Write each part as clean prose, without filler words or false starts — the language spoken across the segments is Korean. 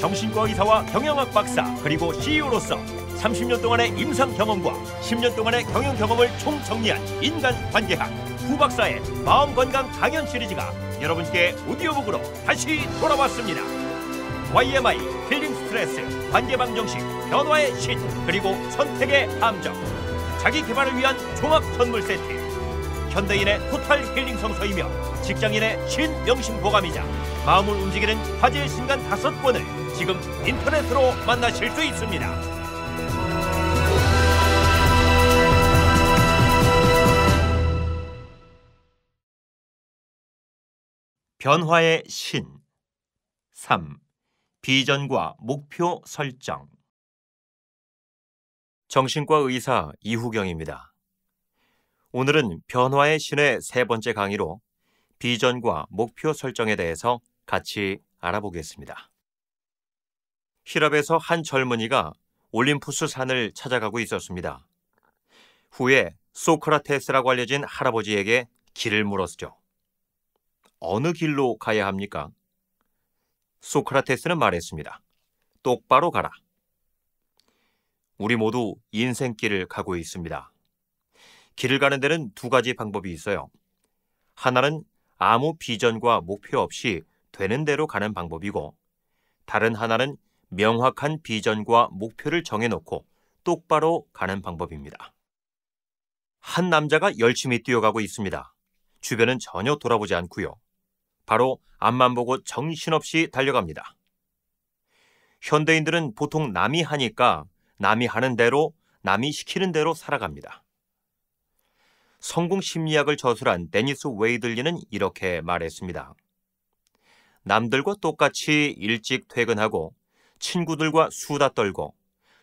정신과 의사와 경영학 박사 그리고 CEO로서 30년 동안의 임상 경험과 10년 동안의 경영 경험을 총정리한 인간관계학 후박사의 마음건강 강연 시리즈가 여러분께 오디오북으로 다시 돌아왔습니다. YMI, 힐링 스트레스, 관계방 정식, 변화의 신, 그리고 선택의 함정, 자기 개발을 위한 종합 선물 세트, 현대인의 토탈 힐링 성서이며 직장인의 신명심보감이자 마음을 움직이는 화제의 신간 5권을 지금 인터넷으로 만나실 수 있습니다. 변화의 신 3. 비전과 목표 설정. 정신과 의사 이후경입니다. 오늘은 변화의 신의 3번째 강의로 비전과 목표 설정에 대해서 같이 알아보겠습니다. 히랍에서 한 젊은이가 올림푸스 산을 찾아가고 있었습니다. 후에 소크라테스라고 알려진 할아버지에게 길을 물었죠. 어느 길로 가야 합니까? 소크라테스는 말했습니다. 똑바로 가라. 우리 모두 인생길을 가고 있습니다. 길을 가는 데는 2가지 방법이 있어요. 하나는 아무 비전과 목표 없이 되는 대로 가는 방법이고, 다른 하나는 명확한 비전과 목표를 정해놓고 똑바로 가는 방법입니다. 한 남자가 열심히 뛰어가고 있습니다. 주변은 전혀 돌아보지 않고요. 바로 앞만 보고 정신없이 달려갑니다. 현대인들은 보통 남이 하니까 남이 하는 대로, 남이 시키는 대로 살아갑니다. 성공 심리학을 저술한 데니스 웨이들리는 이렇게 말했습니다. 남들과 똑같이 일찍 퇴근하고 친구들과 수다 떨고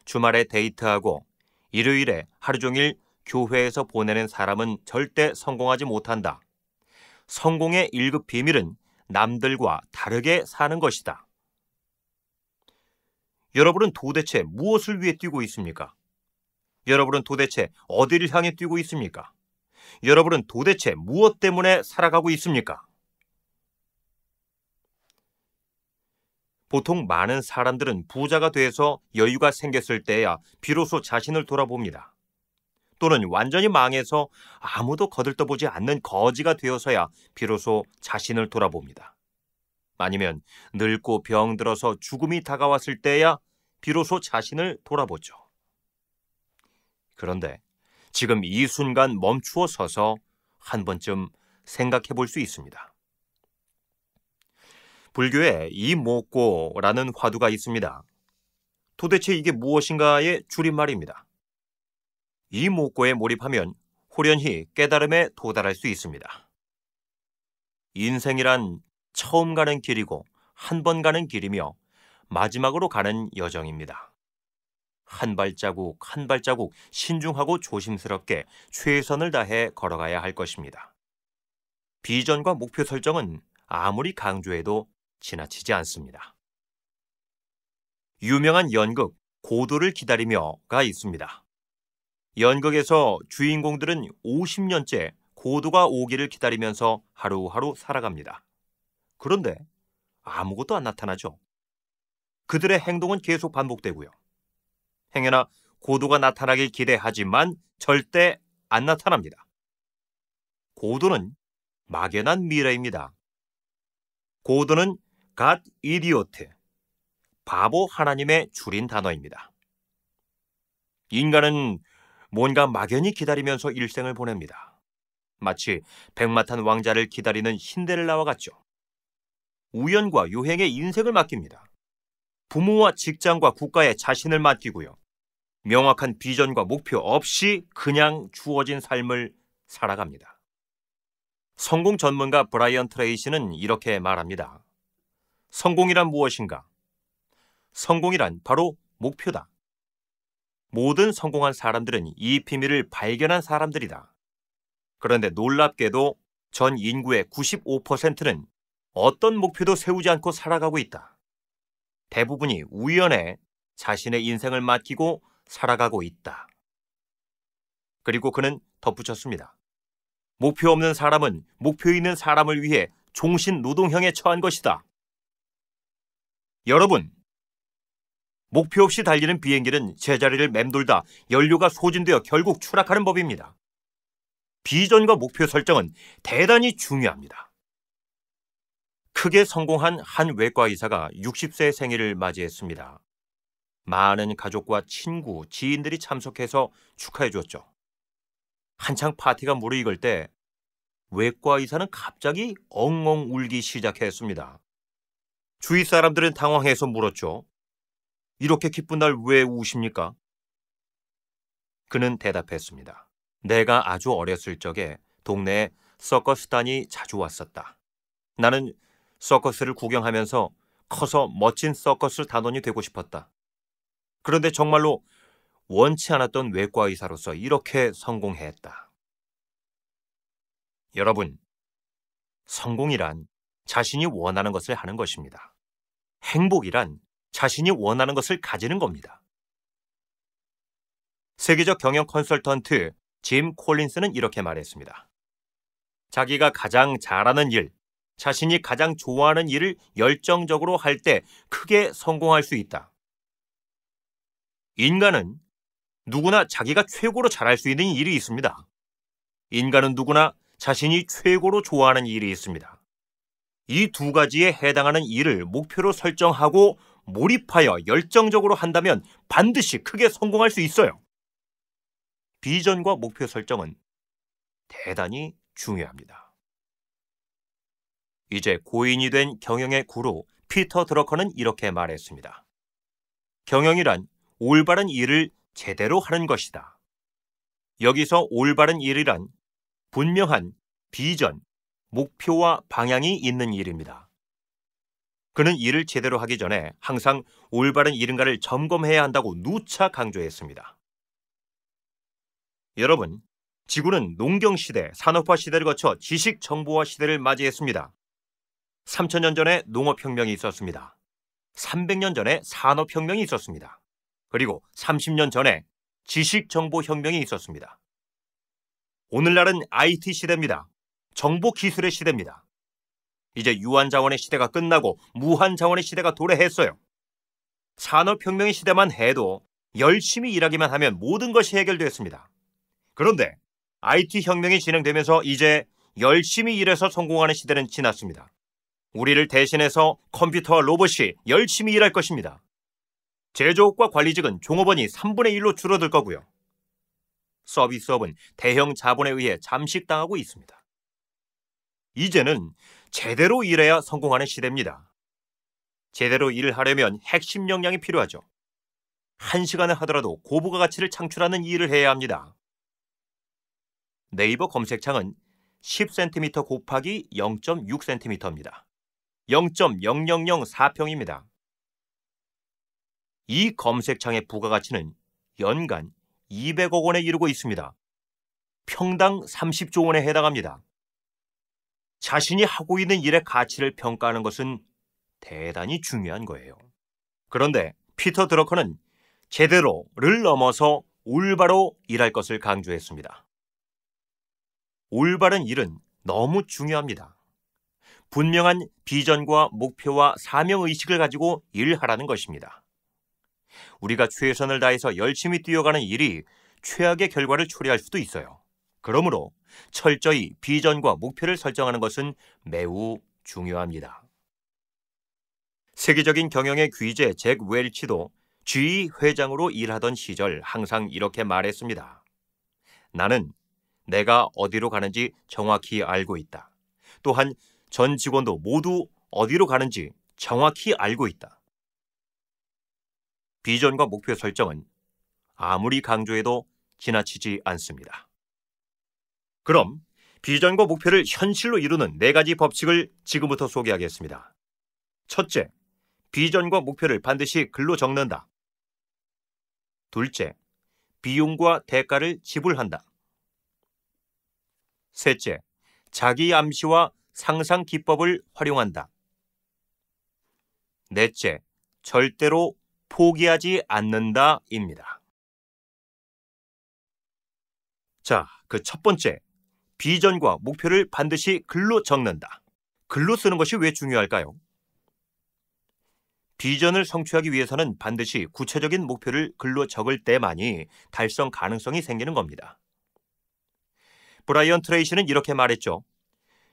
주말에 데이트하고 일요일에 하루 종일 교회에서 보내는 사람은 절대 성공하지 못한다. 성공의 1급 비밀은 남들과 다르게 사는 것이다. 여러분은 도대체 무엇을 위해 뛰고 있습니까? 여러분은 도대체 어디를 향해 뛰고 있습니까? 여러분은 도대체 무엇 때문에 살아가고 있습니까? 보통 많은 사람들은 부자가 돼서 여유가 생겼을 때야 비로소 자신을 돌아봅니다. 또는 완전히 망해서 아무도 거들떠보지 않는 거지가 되어서야 비로소 자신을 돌아봅니다. 아니면 늙고 병들어서 죽음이 다가왔을 때야 비로소 자신을 돌아보죠. 그런데 지금 이 순간 멈추어 서서 한 번쯤 생각해 볼 수 있습니다. 불교에 이목고라는 화두가 있습니다. 도대체 이게 무엇인가의 줄임말입니다. 이목고에 몰입하면 호련히 깨달음에 도달할 수 있습니다. 인생이란 처음 가는 길이고 한 번 가는 길이며 마지막으로 가는 여정입니다. 한 발자국 한 발자국 신중하고 조심스럽게 최선을 다해 걸어가야 할 것입니다. 비전과 목표 설정은 아무리 강조해도 지나치지 않습니다. 유명한 연극 고도를 기다리며가 있습니다. 연극에서 주인공들은 50년째 고도가 오기를 기다리면서 하루하루 살아갑니다. 그런데 아무것도 안 나타나죠. 그들의 행동은 계속 반복되고요. 행여나 고도가 나타나길 기대하지만 절대 안 나타납니다. 고도는 막연한 미래입니다. 고도는 God Idiot, 바보 하나님의 줄인 단어입니다. 인간은 뭔가 막연히 기다리면서 일생을 보냅니다. 마치 백마탄 왕자를 기다리는 신데렐라와 같죠. 우연과 요행에 인생을 맡깁니다. 부모와 직장과 국가에 자신을 맡기고요. 명확한 비전과 목표 없이 그냥 주어진 삶을 살아갑니다. 성공 전문가 브라이언 트레이시는 이렇게 말합니다. 성공이란 무엇인가? 성공이란 바로 목표다. 모든 성공한 사람들은 이 비밀을 발견한 사람들이다. 그런데 놀랍게도 전 인구의 95%는 어떤 목표도 세우지 않고 살아가고 있다. 대부분이 우연에 자신의 인생을 맡기고 살아가고 있다. 그리고 그는 덧붙였습니다. 목표 없는 사람은 목표 있는 사람을 위해 종신 노동형에 처한 것이다. 여러분, 목표 없이 달리는 비행기는 제자리를 맴돌다 연료가 소진되어 결국 추락하는 법입니다. 비전과 목표 설정은 대단히 중요합니다. 크게 성공한 한 외과 의사가 60세 생일을 맞이했습니다. 많은 가족과 친구, 지인들이 참석해서 축하해 줬죠. 한창 파티가 무르익을 때 외과 의사는 갑자기 엉엉 울기 시작했습니다. 주위 사람들은 당황해서 물었죠. 이렇게 기쁜 날 왜 우십니까? 그는 대답했습니다. 내가 아주 어렸을 적에 동네에 서커스단이 자주 왔었다. 나는 서커스를 구경하면서 커서 멋진 서커스 단원이 되고 싶었다. 그런데 정말로 원치 않았던 외과 의사로서 이렇게 성공했다. 여러분, 성공이란 자신이 원하는 것을 하는 것입니다. 행복이란 자신이 원하는 것을 가지는 겁니다. 세계적 경영 컨설턴트 짐 콜린스는 이렇게 말했습니다. 자기가 가장 잘하는 일, 자신이 가장 좋아하는 일을 열정적으로 할 때 크게 성공할 수 있다. 인간은 누구나 자기가 최고로 잘할 수 있는 일이 있습니다. 인간은 누구나 자신이 최고로 좋아하는 일이 있습니다. 이 두 가지에 해당하는 일을 목표로 설정하고 몰입하여 열정적으로 한다면 반드시 크게 성공할 수 있어요. 비전과 목표 설정은 대단히 중요합니다. 이제 고인이 된 경영의 구루 피터 드러커는 이렇게 말했습니다. 경영이란 올바른 일을 제대로 하는 것이다. 여기서 올바른 일이란 분명한 비전, 목표와 방향이 있는 일입니다. 그는 일을 제대로 하기 전에 항상 올바른 일인가를 점검해야 한다고 누차 강조했습니다. 여러분, 지구는 농경시대, 산업화 시대를 거쳐 지식정보화 시대를 맞이했습니다. 3000년 전에 농업혁명이 있었습니다. 300년 전에 산업혁명이 있었습니다. 그리고 30년 전에 지식정보혁명이 있었습니다. 오늘날은 IT 시대입니다. 정보기술의 시대입니다. 이제 유한자원의 시대가 끝나고 무한자원의 시대가 도래했어요. 산업혁명의 시대만 해도 열심히 일하기만 하면 모든 것이 해결됐습니다. 그런데 IT혁명이 진행되면서 이제 열심히 일해서 성공하는 시대는 지났습니다. 우리를 대신해서 컴퓨터와 로봇이 열심히 일할 것입니다. 제조업과 관리직은 종업원이 3분의 1로 줄어들 거고요. 서비스업은 대형 자본에 의해 잠식당하고 있습니다. 이제는 제대로 일해야 성공하는 시대입니다. 제대로 일을 하려면 핵심 역량이 필요하죠. 1시간을 하더라도 고부가 가치를 창출하는 일을 해야 합니다. 네이버 검색창은 10cm 곱하기 0.6cm입니다. 0.0004평입니다. 이 검색창의 부가가치는 연간 200억 원에 이르고 있습니다. 평당 30조 원에 해당합니다. 자신이 하고 있는 일의 가치를 평가하는 것은 대단히 중요한 거예요. 그런데 피터 드러커는 제대로를 넘어서 올바로 일할 것을 강조했습니다. 올바른 일은 너무 중요합니다. 분명한 비전과 목표와 사명의식을 가지고 일하라는 것입니다. 우리가 최선을 다해서 열심히 뛰어가는 일이 최악의 결과를 초래할 수도 있어요. 그러므로 철저히 비전과 목표를 설정하는 것은 매우 중요합니다. 세계적인 경영의 귀재 잭 웰치도 GE 회장으로 일하던 시절 항상 이렇게 말했습니다. 나는 내가 어디로 가는지 정확히 알고 있다. 또한 전 직원도 모두 어디로 가는지 정확히 알고 있다. 비전과 목표 설정은 아무리 강조해도 지나치지 않습니다. 그럼 비전과 목표를 현실로 이루는 4가지 법칙을 지금부터 소개하겠습니다. 첫째, 비전과 목표를 반드시 글로 적는다. 둘째, 비용과 대가를 지불한다. 셋째, 자기 암시와 상상 기법을 활용한다. 넷째, 절대로 포기하지 않는다입니다. 자, 그 첫 번째, 비전과 목표를 반드시 글로 적는다. 글로 쓰는 것이 왜 중요할까요? 비전을 성취하기 위해서는 반드시 구체적인 목표를 글로 적을 때만이 달성 가능성이 생기는 겁니다. 브라이언 트레이시는 이렇게 말했죠.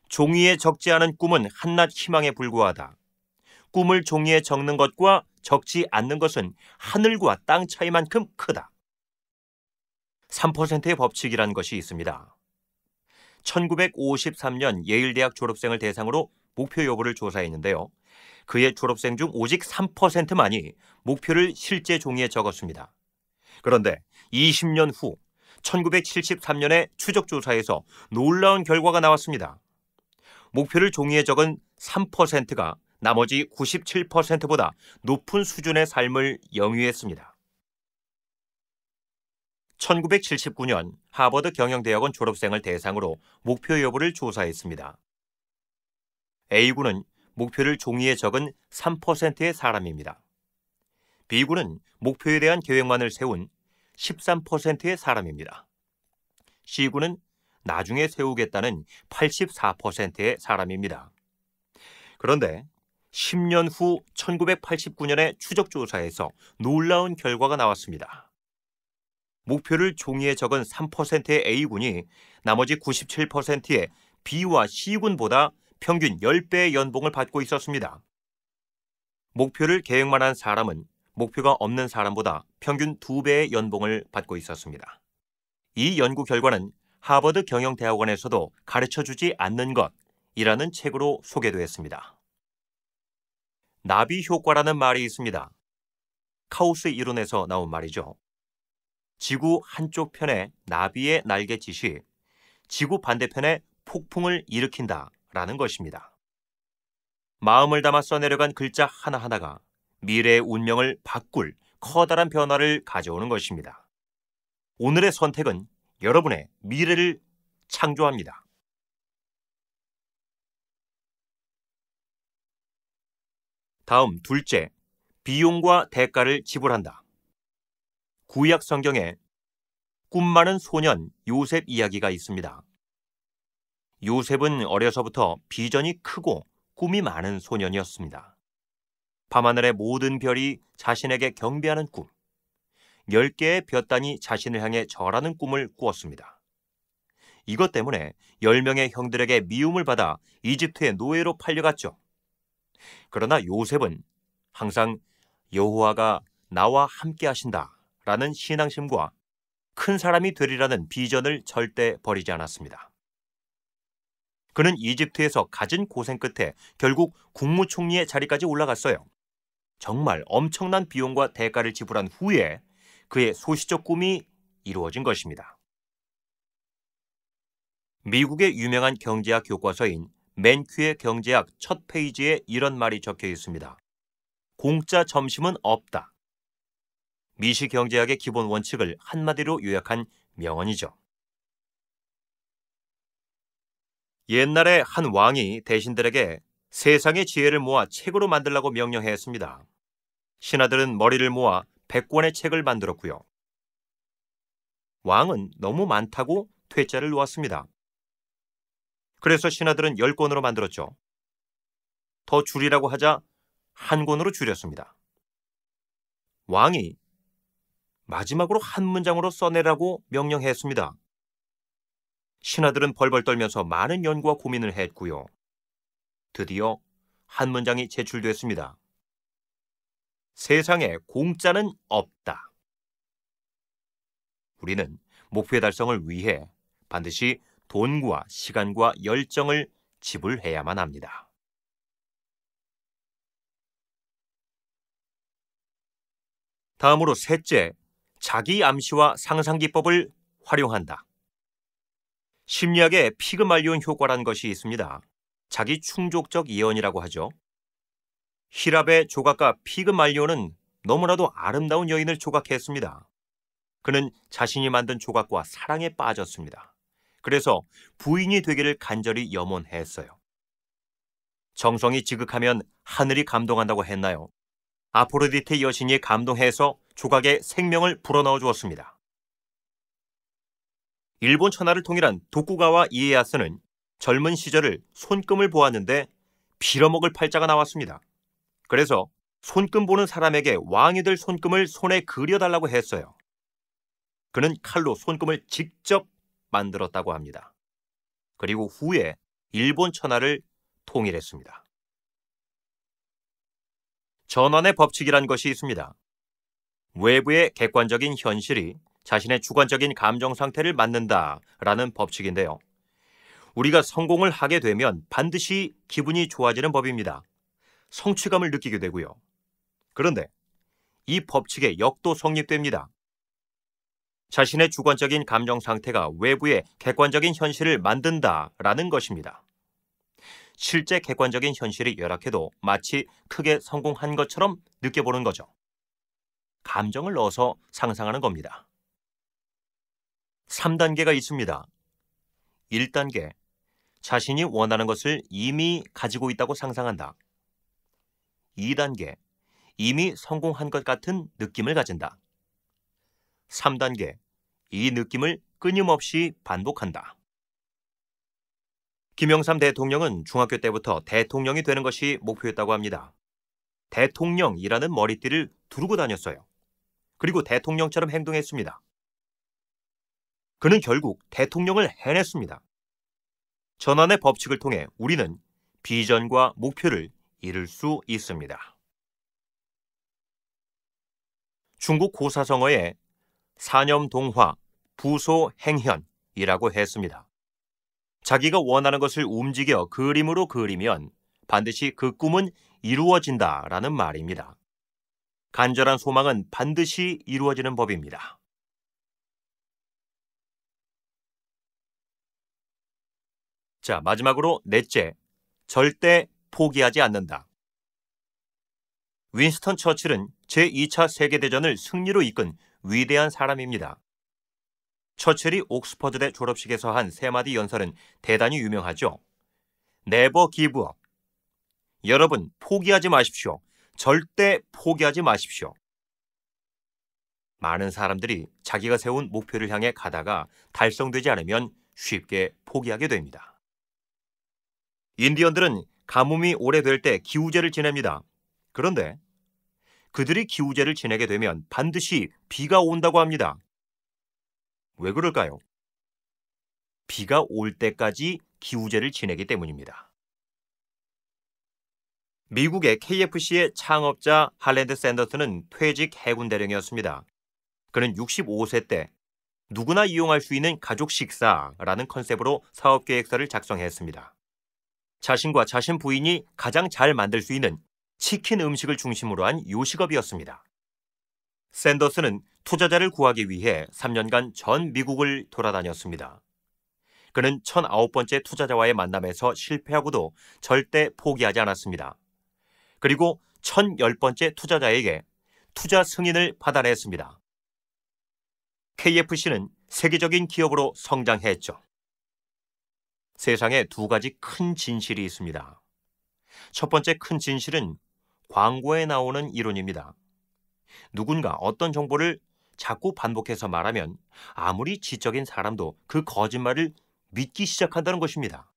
종이에 적지 않은 꿈은 한낱 희망에 불과하다. 꿈을 종이에 적는 것과 적지 않는 것은 하늘과 땅 차이만큼 크다. 3%의 법칙이란 것이 있습니다. 1953년 예일대학 졸업생을 대상으로 목표 여부를 조사했는데요. 그의 졸업생 중 오직 3%만이 목표를 실제 종이에 적었습니다. 그런데 20년 후 1973년의 추적조사에서 놀라운 결과가 나왔습니다. 목표를 종이에 적은 3%가 나머지 97%보다 높은 수준의 삶을 영위했습니다. 1979년 하버드 경영대학원 졸업생을 대상으로 목표 여부를 조사했습니다. A군은 목표를 종이에 적은 3%의 사람입니다. B군은 목표에 대한 계획만을 세운 13%의 사람입니다. C군은 나중에 세우겠다는 84%의 사람입니다. 그런데 10년 후 1989년의 추적조사에서 놀라운 결과가 나왔습니다. 목표를 종이에 적은 3%의 A군이 나머지 97%의 B와 C군보다 평균 10배의 연봉을 받고 있었습니다. 목표를 계획만 한 사람은 목표가 없는 사람보다 평균 2배의 연봉을 받고 있었습니다. 이 연구 결과는 하버드 경영대학원에서도 가르쳐주지 않는 것이라는 책으로 소개되었습니다. 나비 효과라는 말이 있습니다. 카우스 이론에서 나온 말이죠. 지구 한쪽 편에 나비의 날갯짓이 지구 반대편에 폭풍을 일으킨다라는 것입니다. 마음을 담아 써내려간 글자 하나하나가 미래의 운명을 바꿀 커다란 변화를 가져오는 것입니다. 오늘의 선택은 여러분의 미래를 창조합니다. 다음 둘째, 비용과 대가를 지불한다. 구약 성경에 꿈 많은 소년 요셉 이야기가 있습니다. 요셉은 어려서부터 비전이 크고 꿈이 많은 소년이었습니다. 밤하늘의 모든 별이 자신에게 경배하는 꿈, 10개의 볕단이 자신을 향해 절하는 꿈을 꾸었습니다. 이것 때문에 10명의 형들에게 미움을 받아 이집트의 노예로 팔려갔죠. 그러나 요셉은 항상 여호와가 나와 함께 하신다 라는 신앙심과 큰 사람이 되리라는 비전을 절대 버리지 않았습니다. 그는 이집트에서 갖은 고생 끝에 결국 국무총리의 자리까지 올라갔어요. 정말 엄청난 비용과 대가를 지불한 후에 그의 소시적 꿈이 이루어진 것입니다. 미국의 유명한 경제학 교과서인 맨큐의 경제학 첫 페이지에 이런 말이 적혀 있습니다. 공짜 점심은 없다. 미시 경제학의 기본 원칙을 한마디로 요약한 명언이죠. 옛날에 한 왕이 대신들에게 세상의 지혜를 모아 책으로 만들라고 명령했습니다. 신하들은 머리를 모아 100권의 책을 만들었고요. 왕은 너무 많다고 퇴짜를 놓았습니다. 그래서 신하들은 10권으로 만들었죠. 더 줄이라고 하자 한 권으로 줄였습니다. 왕이 마지막으로 한 문장으로 써내라고 명령했습니다. 신하들은 벌벌 떨면서 많은 연구와 고민을 했고요. 드디어 한 문장이 제출됐습니다. 세상에 공짜는 없다. 우리는 목표 달성을 위해 반드시 돈과 시간과 열정을 지불해야만 합니다. 다음으로 셋째, 자기 암시와 상상 기법을 활용한다. 심리학에 피그말리온 효과라는 것이 있습니다. 자기 충족적 예언이라고 하죠. 히랍의 조각가 피그말리온은 너무나도 아름다운 여인을 조각했습니다. 그는 자신이 만든 조각과 사랑에 빠졌습니다. 그래서 부인이 되기를 간절히 염원했어요. 정성이 지극하면 하늘이 감동한다고 했나요? 아포로디테 여신이 감동해서 조각에 생명을 불어넣어 주었습니다. 일본 천하를 통일한 도쿠가와 이에야스는 젊은 시절을 손금을 보았는데 빌어먹을 팔자가 나왔습니다. 그래서 손금 보는 사람에게 왕이 될 손금을 손에 그려달라고 했어요. 그는 칼로 손금을 직접 만들었다고 합니다. 그리고 후에 일본 천하를 통일했습니다. 전환의 법칙이란 것이 있습니다. 외부의 객관적인 현실이 자신의 주관적인 감정 상태를 맞는다라는 법칙인데요. 우리가 성공을 하게 되면 반드시 기분이 좋아지는 법입니다. 성취감을 느끼게 되고요. 그런데 이 법칙의 역도 성립됩니다. 자신의 주관적인 감정 상태가 외부의 객관적인 현실을 만든다라는 것입니다. 실제 객관적인 현실이 열악해도 마치 크게 성공한 것처럼 느껴보는 거죠. 감정을 넣어서 상상하는 겁니다. 3단계가 있습니다. 1단계, 자신이 원하는 것을 이미 가지고 있다고 상상한다. 2단계, 이미 성공한 것 같은 느낌을 가진다. 3단계, 이 느낌을 끊임없이 반복한다. 김영삼 대통령은 중학교 때부터 대통령이 되는 것이 목표였다고 합니다. 대통령이라는 머리띠를 두르고 다녔어요. 그리고 대통령처럼 행동했습니다. 그는 결국 대통령을 해냈습니다. 전환의 법칙을 통해 우리는 비전과 목표를 이룰 수 있습니다. 중국 고사성어에 사념동화, 부소행현이라고 했습니다. 자기가 원하는 것을 움직여 그림으로 그리면 반드시 그 꿈은 이루어진다라는 말입니다. 간절한 소망은 반드시 이루어지는 법입니다. 자, 마지막으로 넷째, 절대 포기하지 않는다. 윈스턴 처칠은 제2차 세계대전을 승리로 이끈 위대한 사람입니다. 처칠이 옥스퍼드대 졸업식에서 한 세 마디 연설은 대단히 유명하죠. Never give up. 여러분, 포기하지 마십시오. 절대 포기하지 마십시오. 많은 사람들이 자기가 세운 목표를 향해 가다가 달성되지 않으면 쉽게 포기하게 됩니다. 인디언들은 가뭄이 오래될 때 기우제를 지냅니다. 그런데 그들이 기우제를 지내게 되면 반드시 비가 온다고 합니다. 왜 그럴까요? 비가 올 때까지 기우제를 지내기 때문입니다. 미국의 KFC의 창업자 할랜드 샌더스는 퇴직 해군대령이었습니다. 그는 65세 때 누구나 이용할 수 있는 가족 식사라는 컨셉으로 사업계획서를 작성했습니다. 자신과 자신 부인이 가장 잘 만들 수 있는 치킨 음식을 중심으로 한 요식업이었습니다. 샌더스는 투자자를 구하기 위해 3년간 전 미국을 돌아다녔습니다. 그는 1009번째 투자자와의 만남에서 실패하고도 절대 포기하지 않았습니다. 그리고 1010번째 투자자에게 투자 승인을 받아냈습니다. KFC는 세계적인 기업으로 성장했죠. 세상에 두 가지 큰 진실이 있습니다. 첫 번째 큰 진실은 광고에 나오는 이론입니다. 누군가 어떤 정보를 자꾸 반복해서 말하면 아무리 지적인 사람도 그 거짓말을 믿기 시작한다는 것입니다.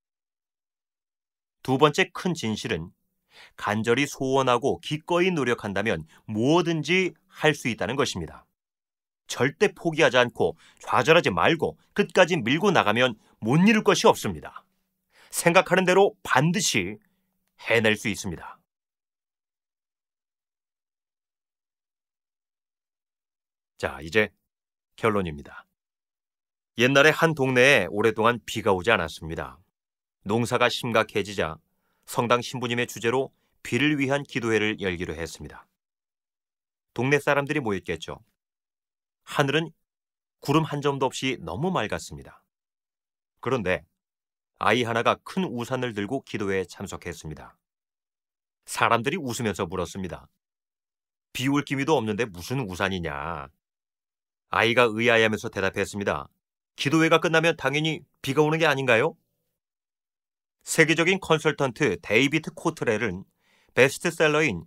두 번째 큰 진실은 간절히 소원하고 기꺼이 노력한다면 무엇든지 할 수 있다는 것입니다. 절대 포기하지 않고 좌절하지 말고 끝까지 밀고 나가면 못 이룰 것이 없습니다. 생각하는 대로 반드시 해낼 수 있습니다. 자, 이제 결론입니다. 옛날에 한 동네에 오랫동안 비가 오지 않았습니다. 농사가 심각해지자 성당 신부님의 주재로 비를 위한 기도회를 열기로 했습니다. 동네 사람들이 모였겠죠. 하늘은 구름 한 점도 없이 너무 맑았습니다. 그런데 아이 하나가 큰 우산을 들고 기도회에 참석했습니다. 사람들이 웃으면서 물었습니다. 비 올 기미도 없는데 무슨 우산이냐? 아이가 의아해하면서 대답했습니다. 기도회가 끝나면 당연히 비가 오는 게 아닌가요? 세계적인 컨설턴트 데이비드 코트렐은 베스트셀러인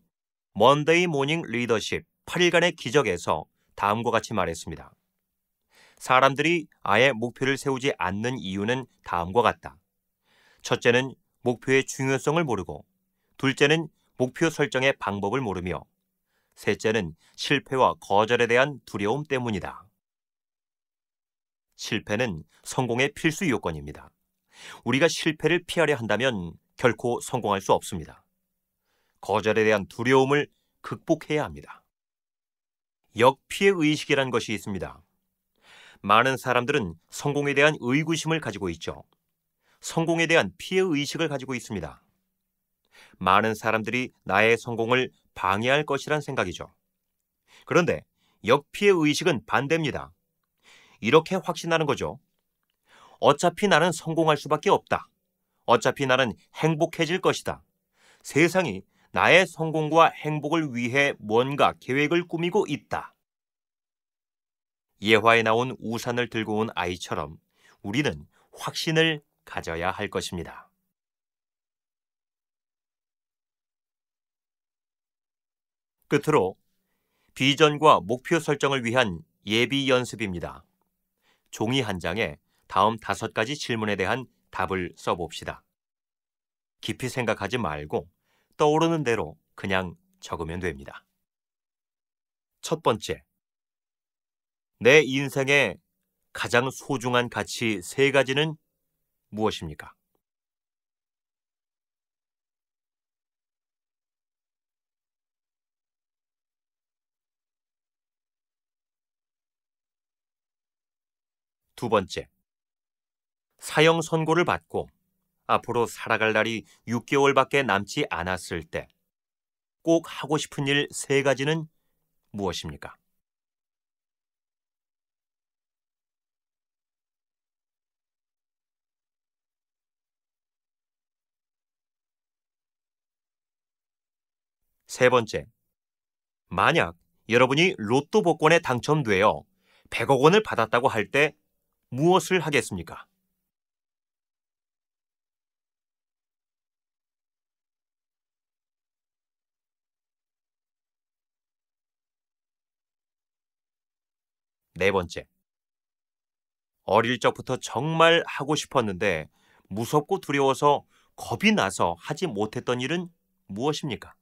먼데이 모닝 리더십 8일간의 기적에서 다음과 같이 말했습니다. 사람들이 아예 목표를 세우지 않는 이유는 다음과 같다. 첫째는 목표의 중요성을 모르고, 둘째는 목표 설정의 방법을 모르며, 셋째는 실패와 거절에 대한 두려움 때문이다. 실패는 성공의 필수 요건입니다. 우리가 실패를 피하려 한다면 결코 성공할 수 없습니다. 거절에 대한 두려움을 극복해야 합니다. 역피해 의식이란 것이 있습니다. 많은 사람들은 성공에 대한 의구심을 가지고 있죠. 성공에 대한 피해 의식을 가지고 있습니다. 많은 사람들이 나의 성공을 방해할 것이란 생각이죠. 그런데 역피해 의식은 반대입니다. 이렇게 확신하는 거죠. 어차피 나는 성공할 수밖에 없다. 어차피 나는 행복해질 것이다. 세상이 나의 성공과 행복을 위해 뭔가 계획을 꾸미고 있다. 예화에 나온 우산을 들고 온 아이처럼 우리는 확신을 가져야 할 것입니다. 끝으로 비전과 목표 설정을 위한 예비 연습입니다. 종이 한 장에 다음 5가지 질문에 대한 답을 써봅시다. 깊이 생각하지 말고 떠오르는 대로 그냥 적으면 됩니다. 첫 번째, 내 인생의 가장 소중한 가치 3가지는 무엇입니까? 두 번째, 사형 선고를 받고 앞으로 살아갈 날이 6개월밖에 남지 않았을 때 꼭 하고 싶은 일 3가지는 무엇입니까? 세 번째, 만약 여러분이 로또 복권에 당첨되어 100억 원을 받았다고 할 때 무엇을 하겠습니까? 네 번째, 어릴 적부터 정말 하고 싶었는데 무섭고 두려워서 겁이 나서 하지 못했던 일은 무엇입니까?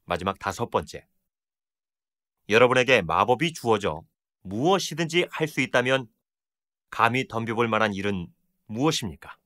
마지막 5번째, 여러분에게 마법이 주어져 무엇이든지 할 수 있다면 감히 덤벼볼 만한 일은 무엇입니까?